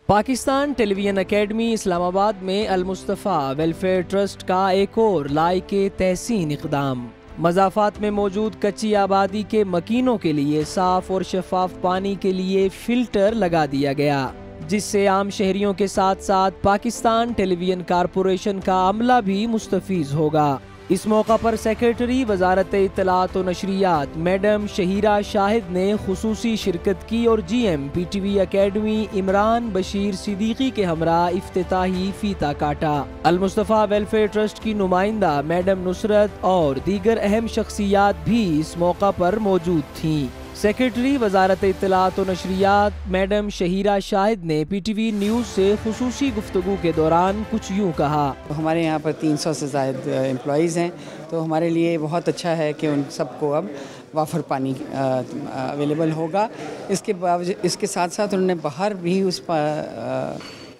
پاکستان ٹیلی vision academy اسلام آباد میں المصطفیٰ welfare trust کا ایک اور لائق تحسین اقدام۔ مضافات میں موجود کچی آبادی کے مکینوں کے لیے صاف اور شفاف پانی کے لیے فلٹر لگا دیا گیا، جس سے عام شہریوں کے ساتھ ساتھ پاکستان ٹیلی ویژن کارپوریشن کا عملہ بھی مستفیض ہوگا۔ اس موقع پر سیکریٹری وزارت اطلاعات و نشریات میڈم شہیرہ شاہد نے خصوصی شرکت کی اور G M P T V academy Imran Bashir Siddiqui کے ہمراہ افتتاحی فیتہ کاٹا۔ المصطفیٰ ویلفیئر ٹرسٹ کی نمائندہ میڈم نصرت اور دیگر اہم شخصیات بھی اس موقع پر موجود تھیں۔ سیکریٹری وزارت اطلاعات و نشریات میڈم شہیرہ شاہد نے پی ٹی وی نیوز سے خصوصی گفتگو کے دوران کچھ یوں کہا۔ ہمارے یہاں پر 300 سے زائد امپلائیز ہیں، تو ہمارے لیے بہت اچھا ہے کہ ان سب کو اب وافر پانی اویلیبل ہوگا۔ اس کے ساتھ ساتھ انہوں نے باہر بھی اس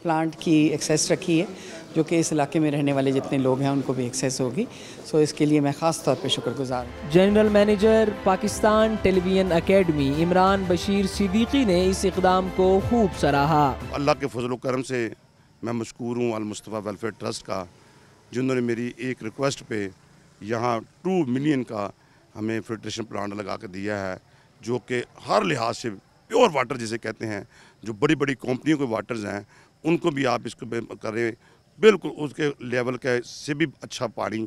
پلانٹ کی ایکسیس رکھی ہے، جو کہ اس علاقے میں رہنے والے جتنے لوگ ہیں ان کو بھی ایکسیس ہوگی، سو اس کے لیے میں خاص طور پہ شکر گزار ہوں۔ جنرل مینیجر پاکستان ٹیلی ویژن اکیڈمی عمران بشیر صدیقی نے اس اقدام کو خوب سراہا۔ اللہ کے فضل و کرم سے میں مشکور ہوں المصطفیٰ ویلفیئر ٹرسٹ کا، جنہوں نے میری ایک ریکویسٹ پہ یہاں 2 ملین کا ہمیں فلٹریشن پلانٹ لگا کے دیا ہے، جو کہ ہر لحاظ سے پیور واٹر جسے کہتے ہیں، جو بڑی بڑی کمپنیوں کے واٹرز ہیں ان کو بھی آپ اس کو کریں، بالکل اس کے لیول کے سے بھی اچھا پانی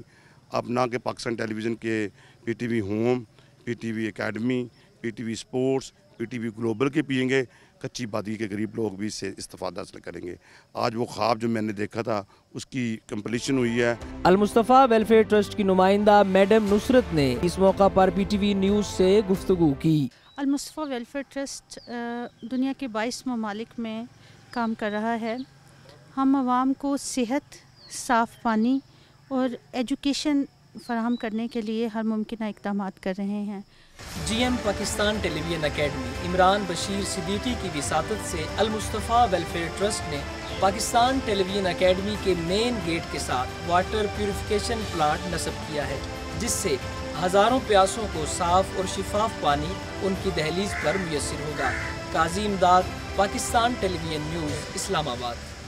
آپ نہ کہ پاکستان ٹیلی ویژن کے پی ٹی وی ہوم، پی ٹی وی اکیڈمی، پی ٹی وی سپورٹس، پی ٹی وی گلوبل کے پئیں گے، کچی آبادی کے غریب لوگ بھی اس سے استفادہ حاصل کریں گے۔ آج وہ خواب جو میں نے دیکھا تھا اس کی کمپلیشن ہوئی ہے۔ المصطفیٰ ویلفیئر ٹرسٹ کی نمائندہ میڈم نصرت نے اس موقع پر پی ٹی وی نیوز سے گفتگو کی۔ المصطفیٰ ویلفیئر ٹرسٹ دنیا کے 22 ممالک میں کام کر رہا ہے۔ ہم عوام کو صحت، صاف پانی اور ایجوکیشن فراہم کرنے کے لیے ہر ممکنہ اقدامات کر رہے ہیں۔ جی ایم پاکستان ٹیلی ویژن اکیڈمی عمران بشیر صدیقی کی وساطت سے المصطفیٰ ویلفیئر ٹرسٹ نے پاکستان ٹیلی ویژن اکیڈمی کے مین گیٹ کے ساتھ واٹر پیوریفیکیشن پلانٹ نصب کیا ہے، جس سے ہزاروں پیاسوں کو صاف اور شفاف پانی ان کی دہلیز پر میسر ہوگا۔ قاضی امداد، پاکستان ٹیلی ویژن نیوز، اسلام آباد۔